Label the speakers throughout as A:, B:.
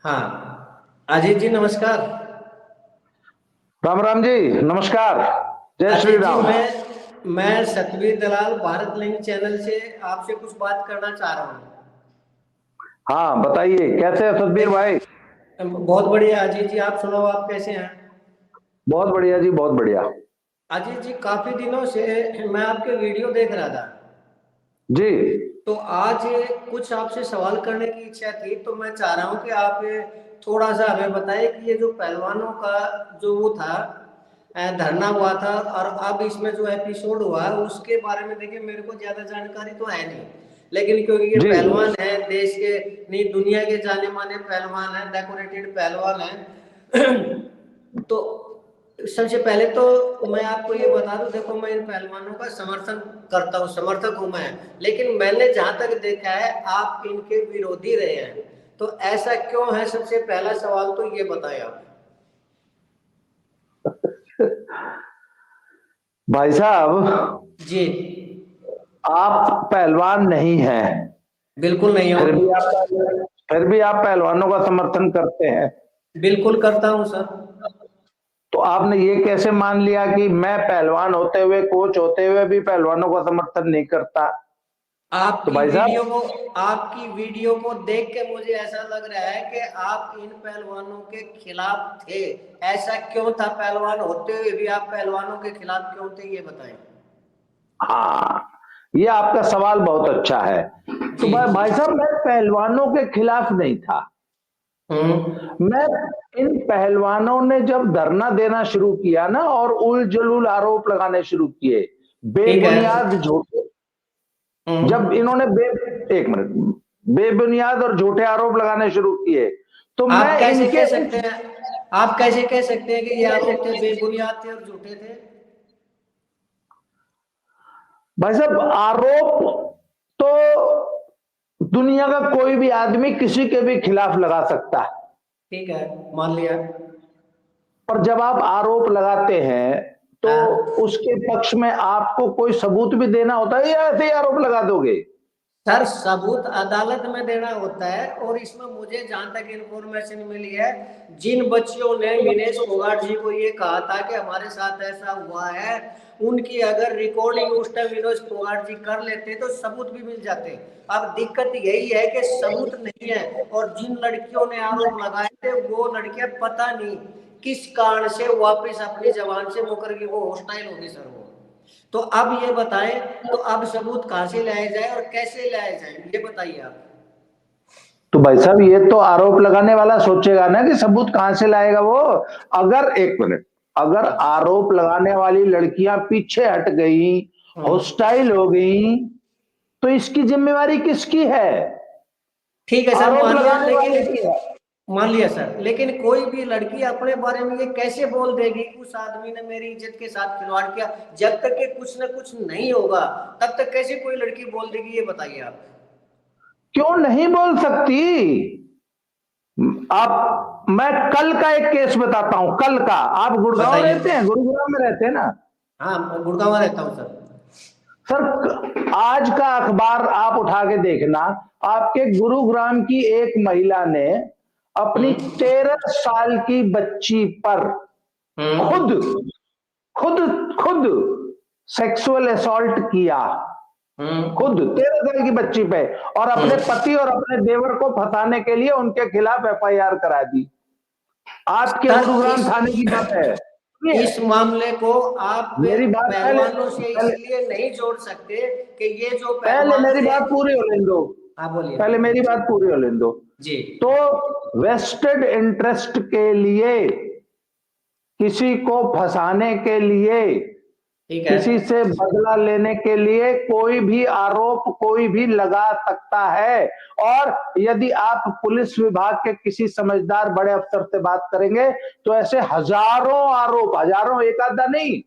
A: हाँ, अजीत जी नमस्कार।
B: राम राम जी। नमस्कार। जय श्री
A: अजीत जी
B: राम।
A: मैं सतवीर दलाल भारत लिंक चैनल से आपसे कुछ बात करना चाह रहा हूँ।
B: हाँ, बताइए कैसे है सतबीर
A: देख,
B: भाई।
A: बहुत बढ़िया अजीत जी, आप सुनाओ, आप कैसे हैं?
B: बहुत बढ़िया जी, बहुत बढ़िया।
A: अजीत जी, काफी दिनों से मैं आपके वीडियो देख रहा था,
B: जी।
A: तो आज कुछ आपसे सवाल करने की इच्छा थी। तो मैं चाह रहा हूँ कि आप थोड़ा सा हमें बताएं कि ये जो पहलवानों का जो वो था, धरना हुआ था, और अब इसमें जो एपिसोड हुआ उसके बारे में। देखिए, मेरे को ज्यादा जानकारी तो है नहीं, लेकिन क्योंकि ये
B: जी।
A: पहलवान है, देश के नहीं दुनिया के जाने माने पहलवान है, डेकोरेटेड पहलवान है तो सबसे पहले तो मैं आपको ये बता दूं, देखो मैं इन पहलवानों का समर्थन करता हूँ, समर्थक हूं मैं। लेकिन मैंने जहां तक देखा है, आप इनके विरोधी रहे हैं। तो ऐसा क्यों है? सबसे पहला सवाल तो ये बताएं आप।
B: भाई साहब,
A: जी।
B: आप पहलवान नहीं हैं,
A: बिल्कुल नहीं हो।
B: फिर भी आप फिर भी आप पहलवानों का समर्थन करते हैं।
A: बिल्कुल करता हूँ सर।
B: तो आपने ये कैसे मान लिया कि मैं पहलवान होते हुए, कोच होते हुए भी पहलवानों का समर्थन नहीं करता? तो
A: आपकी
B: भाई
A: वीडियो
B: साहब,
A: को आपकी वीडियो को देख के मुझे ऐसा लग रहा है कि आप इन पहलवानों के खिलाफ थे। ऐसा क्यों था? पहलवान होते हुए भी आप पहलवानों के खिलाफ क्यों थे, ये बताएं।
B: हाँ, ये आपका सवाल बहुत अच्छा है। तो
A: जी।
B: भाई साहब, मैं पहलवानों के खिलाफ नहीं था।
A: हम्म।
B: मैं इन पहलवानों ने जब धरना देना शुरू किया ना और उल जलूल आरोप लगाने शुरू किए,
A: ठीक है।
B: बेबुनियाद झूठे, जब
A: हम्म।
B: इन्होंने एक मिनट, बेबुनियाद और झूठे आरोप लगाने शुरू किए, तो
A: आप
B: मैं
A: कैसे
B: इनके
A: कह सकते हैं आप कैसे कह सकते हैं कि ये आरोप थे बेबुनियाद थे और झूठे थे?
B: भाई साहब, आरोप तो दुनिया का कोई भी आदमी किसी के भी खिलाफ लगा सकता है।
A: ठीक है, मान लिया।
B: और जब आप आरोप लगाते हैं तो
A: हाँ
B: उसके पक्ष में आपको कोई सबूत भी देना होता है या ऐसे ही आरोप लगा दोगे?
A: सर, सबूत अदालत में देना होता है। और इसमें मुझे जहां तक इन्फॉर्मेशन मिली है, जिन बच्चियों ने विनेश फोगाट जी को ये कहा था कि हमारे साथ ऐसा हुआ है, उनकी अगर रिकॉर्डिंग उस टाइम विनेश फोगाट जी कर लेते तो सबूत भी मिल जाते। अब दिक्कत यही है कि सबूत नहीं है। और जिन लड़कियों ने आरोप लगाए थे, वो लड़कियां पता नहीं किस कारण से वापस अपनी जबान से मुकर गई, वो हॉस्टाइल होगी सर वो। तो अब ये बताएं, तो अब सबूत कहां से लाया जाए और कैसे लाया जाए, ये बताइए आप।
B: तो भाई साहब, ये तो आरोप लगाने वाला सोचेगा ना कि सबूत कहां से लाएगा वो। अगर एक मिनट, अगर आरोप लगाने वाली लड़कियां पीछे हट गई, हॉस्टाइल हो गई, तो इसकी जिम्मेवारी किसकी है?
A: ठीक है सर,
B: आरोप
A: मान लिया,
B: लगाने वाले की है।
A: लेकिन मान लिया सर, लेकिन कोई भी लड़की अपने बारे में ये कैसे बोल देगी कि उस आदमी ने मेरी इज्जत के साथ खिलवाड़ किया? जब तक कि कुछ ना कुछ नहीं होगा, तब तक कैसे कोई लड़की बोल देगी, ये बताइए आप।
B: क्यों नहीं बोल सकती? आप, मैं कल का एक केस बताता हूं, कल का। आप गुड़गांव
A: बताइए।
B: रहते हैं, गुरुग्राम में रहते हैं ना?
A: हाँ, मैं गुड़गांव में रहता हूँ सर।
B: सर, आज का अखबार आप उठा के देखना, आपके गुरुग्राम की एक महिला ने अपनी
A: हम्म।
B: 13 साल की बच्ची पर खुद
A: हम्म।
B: खुद खुद सेक्सुअल असॉल्ट किया। खुद
A: हम्म।
B: 13 साल की बच्ची पे, और अपने
A: हम्म।
B: पति और अपने देवर को फंसाने के लिए उनके खिलाफ एफआईआर करा दी। आपके
A: सर,
B: गुरुग्राम थाने की बात है।
A: इस मामले को आप
B: मेरी बात पहले
A: पहलवानों से
B: पहले
A: इसलिए नहीं जोड़ सकते कि ये जो
B: पहले
A: पहलवान
B: मेरी
A: थे।
B: बात पूरी होने दो।
A: हाँ, बोलिए।
B: पहले मेरी बात पूरी होने दो।
A: जी।
B: तो वेस्टेड इंटरेस्ट के लिए, किसी को फंसाने के लिए,
A: ठीक है।
B: किसी से बदला लेने के लिए कोई भी आरोप कोई भी लगा सकता है। और यदि आप पुलिस विभाग के किसी समझदार बड़े अफसर से बात करेंगे तो ऐसे हजारों आरोप, हजारों, एक आधा नहीं,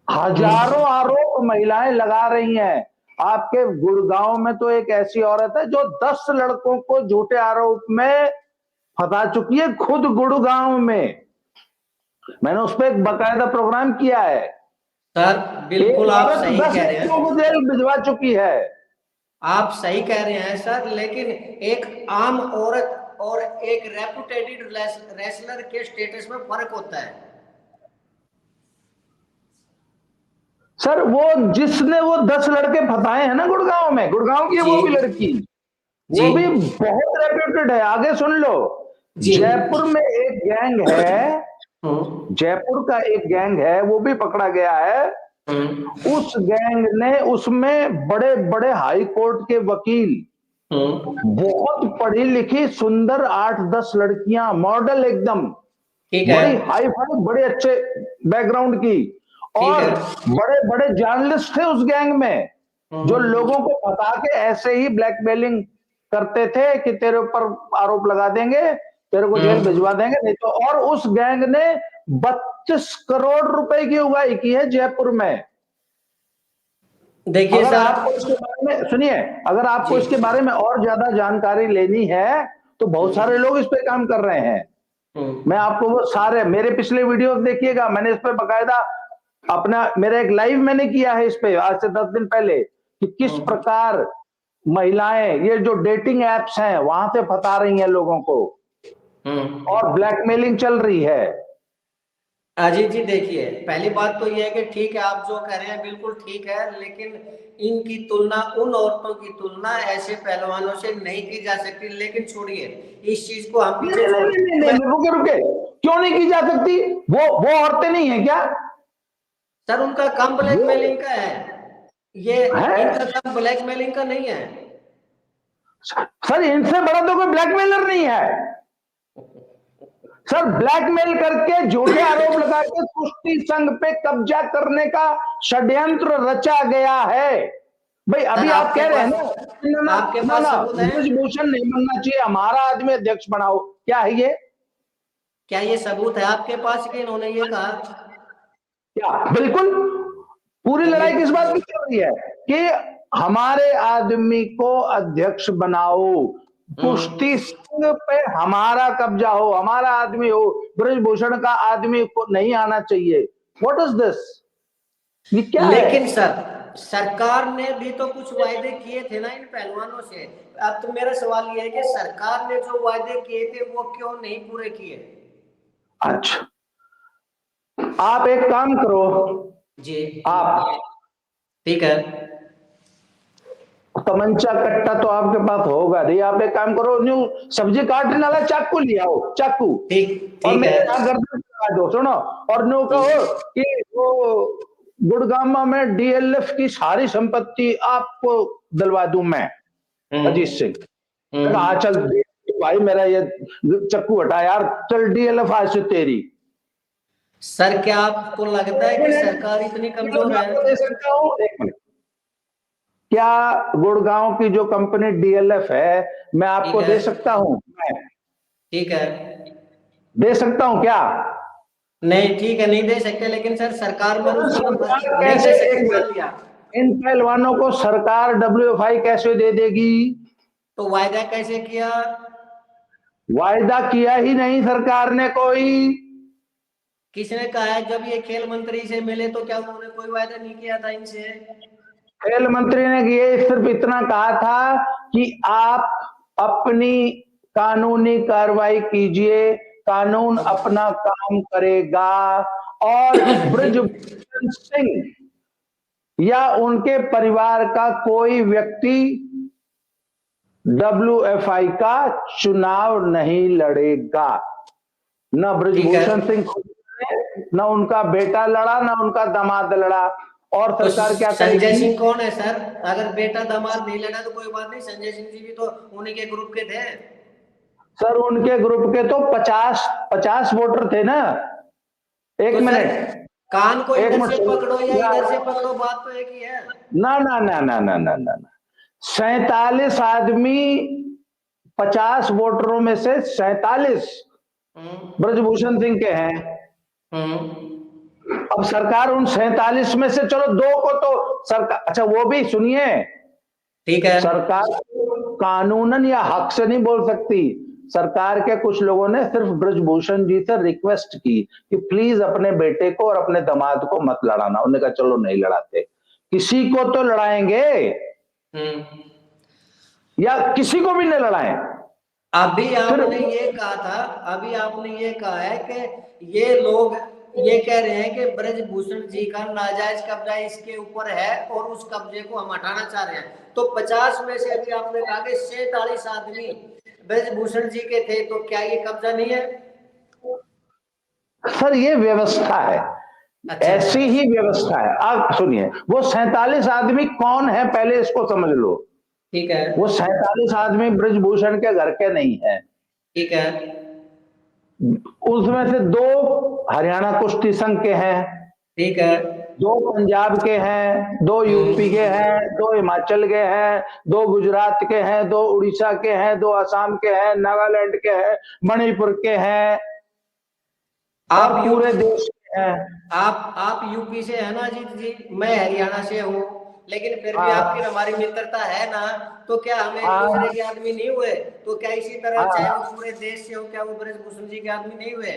B: हजारों
A: हम्म।
B: आरोप महिलाएं लगा रही हैं। आपके गुड़गांव में तो एक ऐसी औरत है जो 10 लड़कों को झूठे आरोप में फंसा चुकी है, खुद गुड़गांव में। मैंने उस पर एक बकायदा प्रोग्राम किया है।
A: सर, बिल्कुल
B: एक
A: आप
B: औरत
A: सही
B: दस
A: कह रहे
B: लड़कों को
A: हैं।
B: जेल भिजवा चुकी है।
A: आप सही कह रहे हैं सर, लेकिन एक आम औरत और एक रेपुटेटेड रेसलर के स्टेटस में फर्क होता है।
B: सर वो जिसने वो 10 लड़के फंसाए हैं ना गुड़गांव में, गुड़गांव की है वो भी लड़की, वो भी बहुत रेप्यूटेड है। आगे सुन लो, जयपुर में एक गैंग है, जयपुर का एक गैंग है, वो भी पकड़ा गया है। उस गैंग ने, उसमें बड़े बड़े हाई कोर्ट के वकील, बहुत पढ़ी लिखी सुंदर 8-10 लड़कियां, मॉडल एकदम, बड़ी हाई फाई, बड़े अच्छे बैकग्राउंड की, और बड़े बड़े जर्नलिस्ट थे उस गैंग में, जो लोगों को बता के ऐसे ही ब्लैकमेलिंग करते थे कि तेरे ऊपर आरोप लगा देंगे, तेरे को जेल भिजवा देंगे, नहीं तो। और उस गैंग ने 32 करोड़ रुपए की उगाही की है जयपुर में।
A: देखिए
B: अगर
A: सर,
B: आपको इसके बारे में, सुनिए, अगर आपको इसके बारे में और ज्यादा जानकारी लेनी है तो बहुत सारे लोग इस पे काम कर रहे हैं। मैं आपको वो सारे मेरे पिछले वीडियोस देखिएगा, मैंने इस पे बकायदा अपना, मेरा एक लाइव मैंने किया है इस पे आज से 10 दिन पहले, कि किस प्रकार महिलाएं ये जो डेटिंग एप्स हैं वहां से फंसा रही हैं लोगों को, और ब्लैकमेलिंग चल रही है।
A: अजीत जी देखिए, पहली बात तो यह है कि ठीक है, आप जो कह रहे हैं बिल्कुल ठीक है, लेकिन इनकी तुलना, उन औरतों की तुलना ऐसे पहलवानों से नहीं की जा सकती। लेकिन छोड़िए इस चीज को, हम पीछे
B: रुके रुके, क्यों नहीं की जा सकती? वो औरतें नहीं है क्या?
A: सर उनका काम ब्लैकमेलिंग का है, ये इनका काम ब्लैकमेलिंग का नहीं है।
B: सर इनसे बड़ा तो कोई ब्लैकमेलर नहीं है सर। ब्लैकमेल करके झूठे आरोप लगा के कुश्ती संघ पे कब्जा करने का षड्यंत्र रचा गया है। भाई अभी आप कह रहे हैं ना,
A: आपके पास सबूत है?
B: ब्रजभूषण नहीं बनना चाहिए, हमारा आदमी अध्यक्ष बनाओ, क्या है ये?
A: क्या ये सबूत है आपके पास कि इन्होंने ये कहा? क्या?
B: बिल्कुल। पूरी लड़ाई किस बात की चल रही है कि हमारे आदमी को अध्यक्ष बनाओ, कुश्ती संघ पे हमारा कब्जा हो, हमारा आदमी हो, ब्रजभूषण का आदमी को नहीं आना चाहिए। What is this? ये क्या
A: लेकिन
B: है?
A: सर सरकार ने भी तो कुछ वायदे किए थे ना इन पहलवानों से। अब तो मेरा सवाल ये है कि सरकार ने जो वायदे किए थे वो क्यों नहीं पूरे किए?
B: अच्छा, आप एक काम करो
A: जी,
B: आप,
A: ठीक है,
B: तमंचा कट्टा तो आपके पास होगा नहीं, आप एक काम करो, न्यू सब्जी काटने वाला चाकू ले आओ, चाकू, और मेरे गर्दन लगा दो, सुनो, और न्यू कहो कि वो गुड़गामा में डीएलएफ की सारी संपत्ति आपको दिलवा दूं मैं, अजीत सिंह। हाँ चल भाई, मेरा ये चक्कू हटा यार, चल डीएलएफ आज से तेरी।
A: सर क्या आपको लगता है कि सरकार इतनी कमजोर है?
B: दे सकता हूं, एक मिनट, क्या गुड़गांव की जो कंपनी डीएलएफ है मैं आपको दे सकता हूं?
A: ठीक है,
B: दे सकता हूं क्या?
A: नहीं ठीक है, नहीं दे सकते, लेकिन सर सरकार में
B: कैसे इन पहलवानों को सरकार डब्ल्यूएफआई कैसे दे देगी?
A: तो वायदा कैसे किया?
B: वायदा किया ही नहीं सरकार ने कोई।
A: किसने कहा है? जब ये खेल मंत्री से मिले तो क्या उन्होंने कोई वायदा नहीं किया था इनसे?
B: खेल मंत्री ने ये सिर्फ इतना कहा था कि आप अपनी कानूनी कार्रवाई कीजिए, कानून अपना काम करेगा, और ब्रजभूषण सिंह या उनके परिवार का कोई व्यक्ति डब्ल्यूएफआई का चुनाव नहीं लड़ेगा। न ब्रजभूषण सिंह न उनका बेटा लड़ा, न उनका दामाद लड़ा। और सरकार क्या करेगी?
A: संजय सिंह कौन है सर? अगर बेटा दामाद नहीं लड़ा तो कोई बात नहीं, संजय सिंह जी भी तो उन्हीं के ग्रुप के थे।
B: सर उनके ग्रुप के तो 50 वोटर थे ना। एक मिनट,
A: कान को इधर से पकड़ो या इधर से पकड़ो, बात तो एक ही है
B: ना ना ना ना ना ना ना 47 आदमी, 50 वोटरों में से 47 ब्रजभूषण सिंह के हैं। अब सरकार उन 47 में से चलो 2 को तो सरकार, अच्छा वो भी सुनिए,
A: ठीक है,
B: सरकार कानूनन या हक से नहीं बोल सकती। सरकार के कुछ लोगों ने सिर्फ ब्रजभूषण जी से रिक्वेस्ट की कि प्लीज अपने बेटे को और अपने दामाद को मत लड़ाना। उन्होंने कहा चलो नहीं लड़ाते, किसी को तो लड़ाएंगे, या किसी को भी नहीं लड़ाएं।
A: अभी
B: फिर
A: आपने ये कहा था, अभी आपने ये कहा है कि ये लोग ये कह रहे हैं कि ब्रजभूषण जी का नाजायज कब्जा इसके ऊपर है और उस कब्जे को हम हटाना चाह रहे हैं। तो 50 में से अभी आपने कहा कि 47 आदमी ब्रजभूषण जी के थे, तो क्या ये कब्जा नहीं है?
B: सर ये व्यवस्था है,
A: अच्छा
B: ऐसी
A: अच्छा,
B: ही व्यवस्था है। आप सुनिए, वो 47 आदमी कौन है पहले इसको समझ लो।
A: ठीक है
B: वो 47 आदमी ब्रजभूषण के घर के नहीं है।
A: ठीक है
B: उसमें से 2 हरियाणा कुश्ती संघ के हैं,
A: ठीक है।
B: 2 पंजाब के हैं, 2 यूपी के हैं, 2 हिमाचल के हैं, 2 गुजरात के हैं, 2 उड़ीसा के हैं, 2 असम के हैं, नागालैंड के हैं, मणिपुर के हैं और
A: आप
B: पूरे
A: यूपी,
B: देश के हैं।
A: आप यूपी से है ना जीत जी, मैं हरियाणा से हूँ, लेकिन फिर भी आपकी
B: हाँ
A: हमारी मित्रता है ना। तो क्या हम एक दूसरे
B: हाँ
A: के आदमी नहीं हुए? तो क्या इसी तरह चाहे वो
B: हाँ।
A: पूरे देश से हो, क्या वो ब्रजभूषण जी के आदमी नहीं हुए?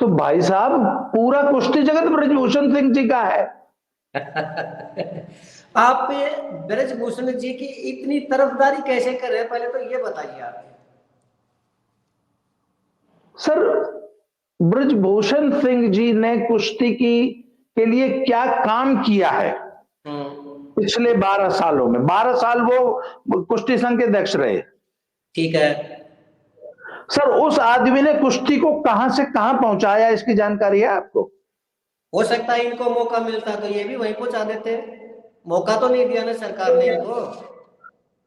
B: तो भाई साहब, पूरा कुश्ती जगत ब्रजभूषण सिंह जी का है।
A: आप ब्रजभूषण जी की इतनी तरफदारी कैसे कर रहे हैं, पहले तो ये बताइए आप।
B: सर, ब्रजभूषण सिंह जी ने कुश्ती की के लिए क्या काम किया है
A: हम्म,
B: पिछले 12 सालों में? 12 साल वो कुश्ती संघ के अध्यक्ष रहे।
A: ठीक है।
B: सर, उस आदमी ने कुश्ती को कहां से कहां पहुंचाया, इसकी जानकारी है आपको?
A: हो सकता है इनको मौका मिलता तो ये भी वहीं पहुंचा देते। मौका तो नहीं दिया ना सरकार ने इनको।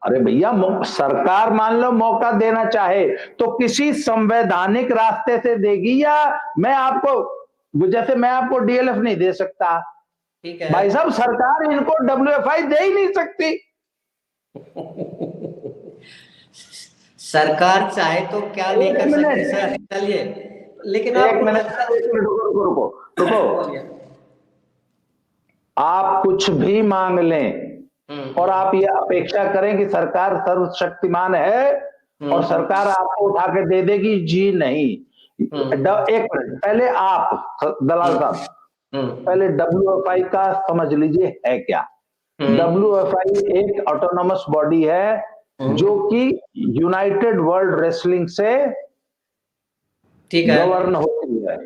B: अरे भैया, सरकार मान लो मौका देना चाहे तो किसी संवैधानिक रास्ते से देगी, या मैं आपको, जैसे मैं आपको डीएलएफ नहीं दे सकता,
A: ठीक है।
B: भाई साहब सरकार इनको डब्ल्यूएफआई दे ही नहीं सकती।
A: सरकार चाहे तो क्या नहीं
B: एक
A: कर सकती
B: मिनट,
A: सर, चलिए। लेकिन
B: एक
A: आपको
B: मिनट
A: लगता,
B: एक मिनट, रुको रुको रुको।
A: बोलिए।
B: आप कुछ भी मांग लें और
A: हम्म
B: आप ये अपेक्षा करें कि सरकार सर्वशक्तिमान है और
A: हम्म
B: सरकार आपको उठा के दे देगी, जी नहीं।
A: हम्म
B: एक मिनट पहले आप, दलाल
A: हम्म
B: साहब,
A: हम्म
B: पहले डब्ल्यूएफआई का समझ लीजिए है क्या।
A: हम्म
B: डब्ल्यूएफआई एक ऑटोनोमस बॉडी है जो
A: हम्म,
B: कि यूनाइटेड वर्ल्ड रेसलिंग से
A: ठीक है
B: गवर्न होती है।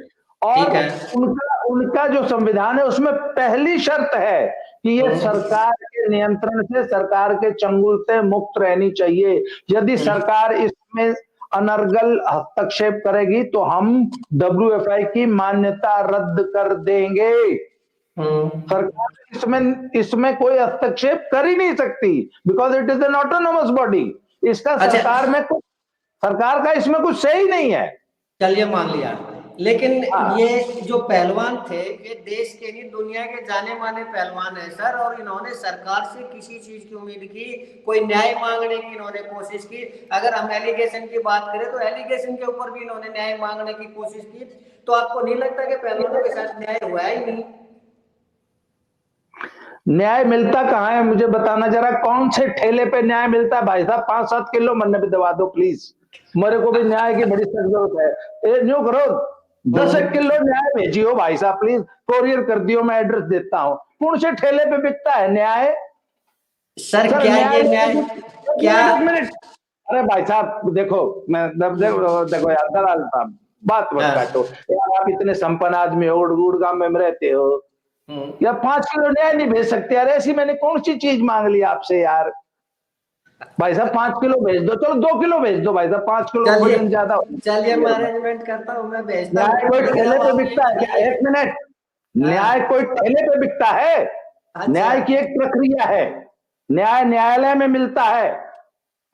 B: और
A: ठीक है।
B: उनका उनका जो संविधान है उसमें पहली शर्त है कि ये
A: हम्म
B: सरकार के नियंत्रण से, सरकार के चंगुल से मुक्त रहनी चाहिए। यदि
A: हम्म,
B: सरकार इसमें अनर्गल हस्तक्षेप करेगी तो हम डब्ल्यूएफआई की मान्यता रद्द कर देंगे।
A: हम्म।
B: सरकार इसमें इसमें कोई हस्तक्षेप कर ही नहीं सकती, because it is an autonomous body. इसका
A: अच्छा,
B: सरकार का इसमें कुछ सही नहीं है।
A: चलिए मान लिया। लेकिन
B: हाँ,
A: ये जो पहलवान थे, ये देश के नहीं दुनिया के जाने माने पहलवान है सर, और इन्होंने सरकार से किसी चीज की उम्मीद की, कोई न्याय मांगने की इन्होंने कोशिश की। अगर हम एलिगेशन की बात करें तो एलिगेशन के ऊपर भी इन्होंने न्याय मांगने की कोशिश की। तो आपको नहीं लगता कि पहलवानों के साथ न्याय हुआ ही नहीं?
B: न्याय मिलता कहाँ है मुझे बताना जरा, कौन से ठेले पे न्याय मिलता है भाई साहब? 5-7 किलो मन में दबा दो प्लीज, मेरे को भी न्याय की बड़ी सख्त जरूरत है। न्यू करो, 10 किलो न्याय भेजियो भाई साहब प्लीज, कोरियर कर दियो, मैं एड्रेस देता हूँ। कौन से ठेले पे बिकता है न्याय?
A: सर
B: सर
A: क्या
B: न्याय,
A: ये न्याय,
B: एक
A: क्या?
B: मिनट एक मिनट। अरे भाई साहब देखो, मैं देखो देखो यार, दलाल साहब बात मत
A: हाँ,
B: काटो यार, आप इतने संपन्न आदमी हो, गुड़गांव में रहते हो, या 5 किलो न्याय नहीं भेज सकते यार? ऐसी मैंने कौन सी चीज मांग ली आपसे यार? भाई साहब 5 किलो भेज दो, चलो 2 किलो भेज दो भाई साहब, 5 किलो
A: चलिए,
B: वजन ज्यादा
A: चलिए मैं
B: हो।
A: अरेंजमेंट करता हूँ, मैं भेजता
B: न्याय
A: हूँ,
B: कोई
A: लेकिन
B: ठेले
A: अब
B: पे
A: आप ये
B: बिकता है क्या?
A: बताइए।
B: एक मिनट, न्याय
A: हाँ,
B: कोई ठेले पे बिकता है?
A: अच्छा।
B: न्याय की एक प्रक्रिया है, न्याय न्यायालय में मिलता है।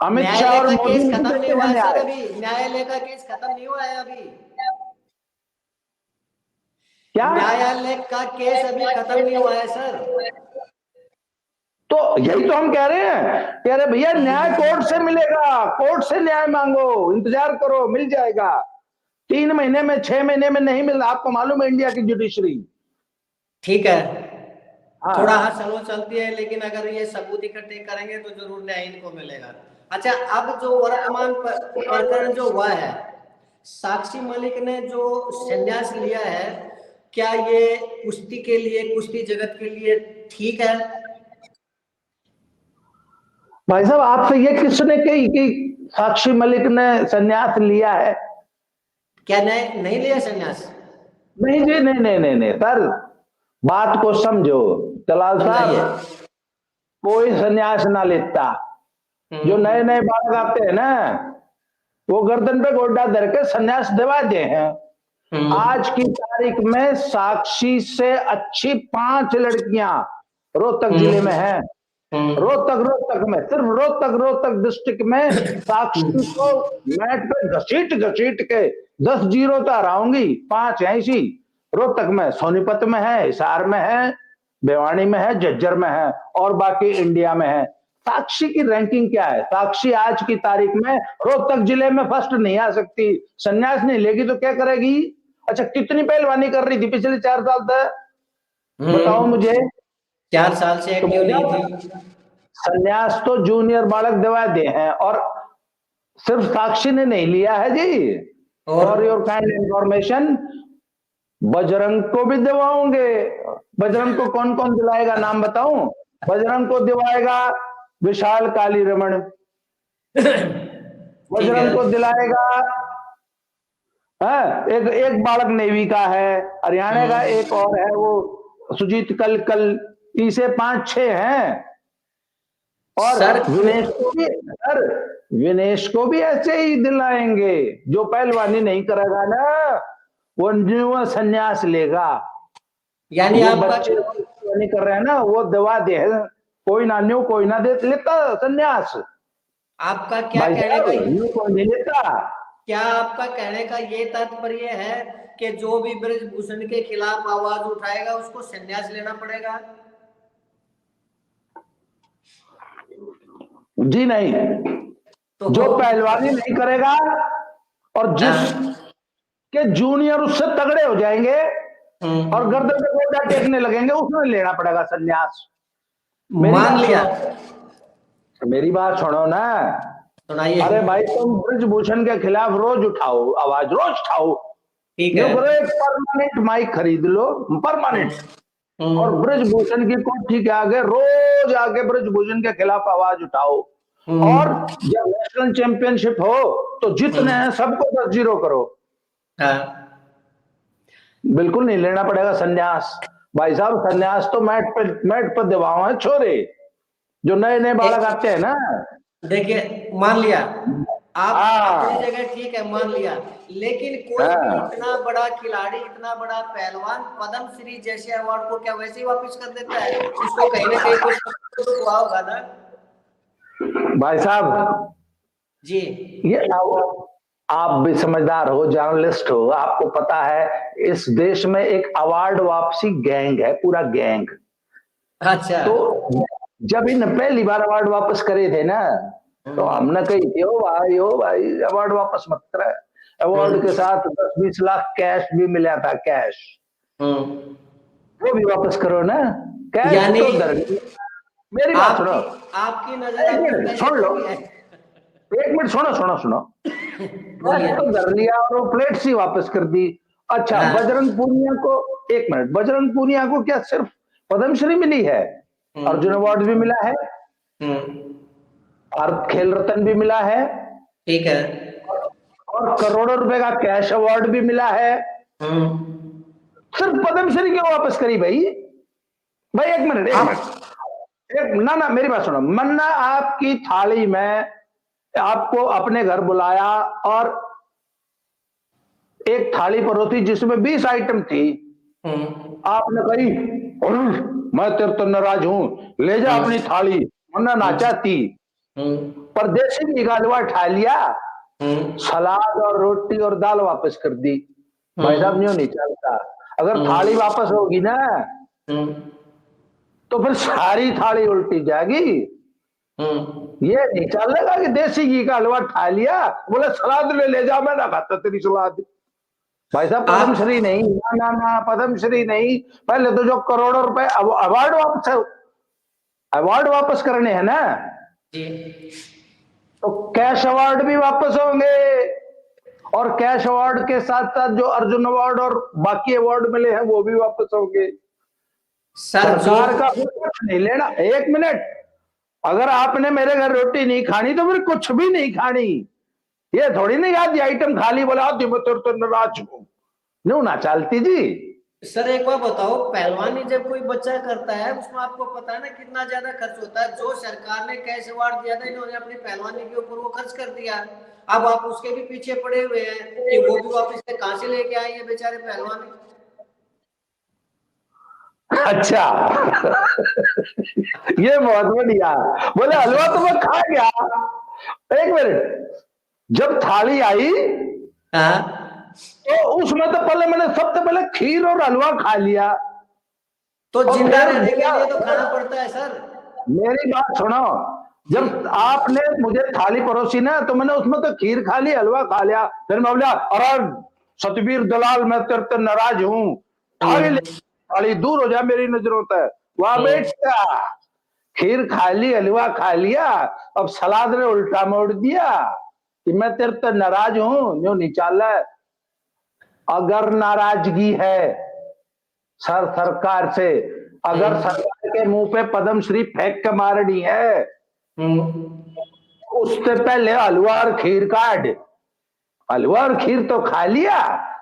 B: अमित शाह
A: न्यायालय
B: और
A: का
B: मोदी
A: केस
B: नहीं
A: खत्म नहीं
B: देते
A: हुआ
B: हैं
A: है सर
B: न्याय।
A: अभी, न्यायालय का केस खत्म नहीं हुआ है अभी।
B: क्या?
A: न्यायालय का केस अभी खत्म नहीं हुआ है सर।
B: तो यही तो हम कह रहे हैं, कह रहे भैया न्याय कोर्ट से मिलेगा, कोर्ट से न्याय मांगो, इंतजार करो मिल जाएगा। 3 महीने में, 6 महीने में नहीं मिल, आपको मालूम है इंडिया की जुडिशरी।
A: ठीक है, थोड़ा
B: हाँ,
A: हाँ चलो चलती है, लेकिन अगर ये सबूत इकट्ठे करेंगे तो जरूर न्याय इनको मिलेगा। अच्छा, अब जो वर्तमान प्रकरण जो हुआ है, साक्षी मलिक ने जो संन्यास लिया है, क्या ये कुश्ती के लिए, कुश्ती जगत के लिए ठीक है?
B: भाई साहब आपसे ये किसने कही कि साक्षी मलिक ने संन्यास लिया है?
A: क्या नहीं नहीं लिया संन्यास?
B: नहीं जी, नहीं नहीं नहीं नहीं सर, बात को समझो दलाल
A: समझाइए।
B: साहब, कोई संन्यास ना लेता। जो नए नए बालक आते हैं ना, वो गर्दन पे गोड्डा धर के संन्यास दिवा दे हैं। आज की तारीख में साक्षी से अच्छी 5 लड़कियां रोहतक जिले में हैं। रोहतक में, सिर्फ रोहतक डिस्ट्रिक्ट में साक्षी को मैट पे घसीट घसीट के 10 जीरो तो हराऊंगी। 5 है इसी रोहतक में, सोनीपत में है, हिसार में है, भिवानी में है, झज्जर में है, और बाकी इंडिया में है। साक्षी की रैंकिंग क्या है? साक्षी आज की तारीख में रोहतक जिले में फर्स्ट नहीं आ सकती। संन्यास नहीं लेगी तो क्या करेगी? अच्छा, कितनी पहलवानी कर रही थी पिछले 4 साल तक, बताओ मुझे।
A: 4 साल से
B: तो
A: एक्टिव नहीं थी।
B: संन्यास तो जूनियर बालक दिवा दे हैं, और सिर्फ साक्षी ने नहीं लिया है जी। For your kind information, Bajrang को भी दिवाओगे। बजरंग को कौन कौन दिलाएगा, नाम बताऊं? बजरंग को दिवाएगा विशाल काली रमन,
A: ठीक है।
B: बजरंग को दिलाएगा एक एक बालक नेवी का है, हरियाणा का एक और है वो सुजीत कल तीसरे 5-6 हैं। और
A: सर
B: विनेश को भी ऐसे ही दिलाएंगे। जो पहलवानी नहीं करेगा ना, वो न्यू संन्यास लेगा।
A: यानी
B: ये
A: आपका
B: बच्चे नहीं कर रहे हैं ना, वो दवा दे, कोई ना न्यू कोई ना दे लेता संन्यास।
A: आपका क्या
B: भाई
A: कहने
B: साहब
A: का,
B: न्यू कोई नहीं लेता।
A: क्या आपका कहने का ये तात्पर्य है कि जो भी ब्रजभूषण के खिलाफ आवाज उठाएगा उसको संन्यास लेना पड़ेगा?
B: जी नहीं,
A: तो
B: जो पहलवानी नहीं करेगा और जिस के जूनियर उससे तगड़े हो जाएंगे और गर्दन पे गोटा टेकने लगेंगे, उसमें लेना पड़ेगा संन्यास। मेरी
A: मान
B: बात
A: लिया।
B: सुनो, मेरी बात सुनो ना।
A: सुनाइए।
B: अरे भाई, तुम ब्रजभूषण के खिलाफ रोज उठाओ आवाज, रोज उठाओ।
A: ठीक
B: यूं
A: है।
B: करो, एक परमानेंट माइक खरीद लो, परमानेंट, और ब्रजभूषण की कोठी के आगे रोज आके ब्रजभूषण के खिलाफ आवाज उठाओ। और जब नेशनल चैंपियनशिप हो तो जितने हैं सबको 10 जीरो करो।
A: हाँ।
B: बिल्कुल नहीं लेना पड़ेगा संन्यास। भाई साहब, संन्यास तो मैट पर दिवाओ है छोरे, जो नए नए बालक आते हैं ना।
A: देखिए, मान लिया, आप अपनी
B: हाँ
A: जगह ठीक है, मान लिया, लेकिन कोई भी
B: हाँ,
A: इतना बड़ा खिलाड़ी, इतना बड़ा पहलवान पद्म श्री जैसे अवार्ड को क्या वैसे ही वापस कर देता है? उसको कहीं ना कहीं कुछ तो हुआ होगा ना?
B: भाई साहब
A: जी।
B: ये आप भी समझदार हो, जर्नलिस्ट हो, आपको पता है इस देश में एक अवार्ड वापसी गैंग है, पूरा गैंग।
A: अच्छा।
B: तो जब इन पहली बार अवार्ड वापस करे थे ना, तो हमने कही थी, ओ भाई अवार्ड वापस मत करे। अवार्ड के साथ 10-20 लाख कैश भी मिला था, कैश, वो भी वापस करो ना। कैश
A: यानी
B: तो मेरी बात सुनो,
A: आपकी नजर
B: एक
A: अभी
B: मिनट
A: पैसे
B: सुन
A: पे
B: लो,
A: भी है।
B: 1 मिनट सुनो सुनो सुनो। कैश
A: बोलिए।
B: तो धर लिया और वो प्लेट सी वापस कर दी। अच्छा,
A: हाँ।
B: बजरंग पूनिया को, 1 मिनट, बजरंग पूनिया को क्या सिर्फ पद्मश्री मिली है? अर्जुन अवार्ड भी मिला है, भारत खेल रत्न भी मिला है,
A: ठीक है।
B: और करोड़ों रुपए का कैश अवार्ड भी मिला है। सिर्फ पद्मश्री क्यों वापस करी भाई? भाई 1 मिनट, ना ना, मेरी बात सुनो। मन्ना आपकी थाली में आपको अपने घर बुलाया और एक थाली परोसी जिसमें 20 आइटम थी। आपने कही, मैं तेरे तो नाराज हूं, ले जा अपनी थाली। मन्ना ना चाहती, पर देसी घी का हलवा उठा लिया, सलाद और रोटी और दाल वापस कर दी। भाई साहब, यूं नहीं चलता। अगर थाली वापस होगी ना, तो फिर सारी थाली उल्टी जाएगी। ये नहीं चलेगा कि देसी घी का हलवा खा लिया, बोले सलाद ले जा, मैं ना खाता तेरी सलाद। भाई साहब, पद्मश्री नहीं, ना ना ना, पद्मश्री नहीं। पहले तो जो करोड़ों रुपए अवार्ड वापस करने हैं ना, तो कैश अवार्ड भी वापस होंगे, और कैश अवार्ड के साथ साथ जो अर्जुन अवार्ड और बाकी अवार्ड मिले हैं वो भी वापस होंगे।
A: सर जो
B: सरकार का कुछ नहीं लेना। 1 मिनट, अगर आपने मेरे घर रोटी नहीं खानी तो फिर कुछ भी नहीं खानी। ये थोड़ी नहीं आधी आइटम खाली बोला आधी मैं तेरे तो नाराज हूं, नो ना चलती जी।
A: सर एक बार बताओ, पहलवानी जब कोई बच्चा करता है उसमें आपको पता है ना कितना ज्यादा खर्च होता है। जो सरकार ने कैश अवार्ड दिया था, इन्होंने अपनी पहलवानी के ऊपर वो खर्च कर दिया। अब आप उसके भी पीछे पड़े हुए हैं कि वो भी वापस से कहां से लेके आएंगे बेचारे पहलवान।
B: अच्छा ये बहुत बढ़िया। बोले हलवा तो मैं खा गया। एक मिनट, जब थाली आई
A: हाँ,
B: तो उसमें तो पहले मैंने सबसे पहले खीर और हलवा खा लिया।
A: तो
B: और
A: जिंदा
B: फिर
A: रहने के
B: बोला,
A: लिए तो खाना पड़ता है सर।
B: मेरी बात सुनो,
A: जी।
B: जब आपने मुझे थाली परोसी ना तो मैंने उसमें तो खीर खा ली, हलवा खा लिया, फिर मैं बोला अरे सतबीर दलाल मैं तेरे तो नाराज हूं, थाली ले,
A: हम्म।
B: थाली दूर हो जा मेरी नजरों से। वाह बेटा, खीर खा ली, हलवा खा लिया, अब सलाद ने उल्टा मोड़ दिया कि मैं तेरे तो नाराज हूं, यूं नहीं चाल है। अगर नाराजगी है सर सरकार से, अगर
A: हम्म।
B: सरकार के मुंह पे पद्म श्री फेंक के मारनी है,
A: हम्म।
B: उससे पहले हलवा और खीर काट, हलवा और खीर तो खा लिया,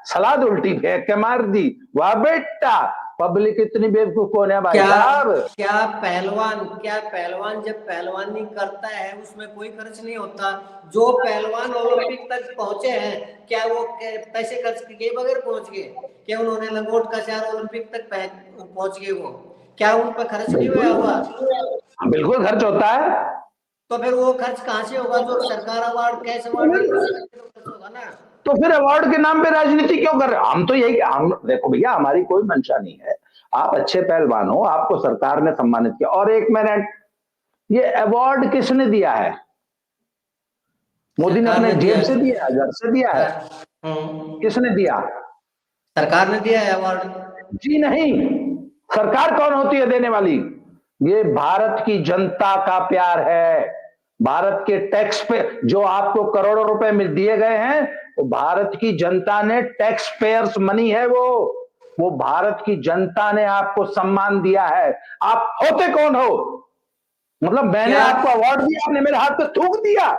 B: सलाद उल्टी फेंक के मार दी। वाह बेटा, पब्लिक इतनी बेवकूफ कौन है भाई
A: क्या
B: साहब।
A: क्या पहलवान जब पहलवानी करता है उसमें कोई खर्च नहीं होता। जो पहलवान ओलंपिक तक पहुंचे हैं, क्या वो पैसे खर्च किए बगैर पहुंच गए? क्या उन्होंने लंगोट का शहर ओलंपिक तक पहुंच गए? वो क्या उन पर खर्च नहीं हुआ
B: बिल्कुल,
A: हुआ?
B: बिल्कुल खर्च होता है।
A: तो फिर वो खर्च कहाँ से होगा? जो सरकार अवार्ड, कैश अवार्ड देगी उसी में तो खर्च होगा ना।
B: तो फिर अवार्ड के नाम पे राजनीति क्यों कर रहे हो? हम तो यही, हम देखो भैया हमारी कोई मंशा नहीं है, आप अच्छे पहलवान हो, आपको सरकार ने सम्मानित किया। और एक मिनट, ये अवार्ड किसने दिया है? मोदी ने
A: सरकार
B: अपने
A: ने दिया
B: जेब से
A: है।
B: दिया है, घर से दिया है?
A: हाँ।
B: किसने दिया?
A: सरकार ने दिया है अवार्ड।
B: जी नहीं, सरकार कौन होती है देने वाली? ये भारत की जनता का प्यार है। भारत के टैक्स पे जो आपको करोड़ों रुपए मिल दिए गए हैं, वो भारत की जनता ने, टैक्स पेयर्स मनी है वो भारत की जनता ने आपको सम्मान दिया है। आप होते कौन हो? मतलब मैंने
A: क्या
B: आपको अवार्ड दिया, आपने मेरे हाथ पे थूक दिया?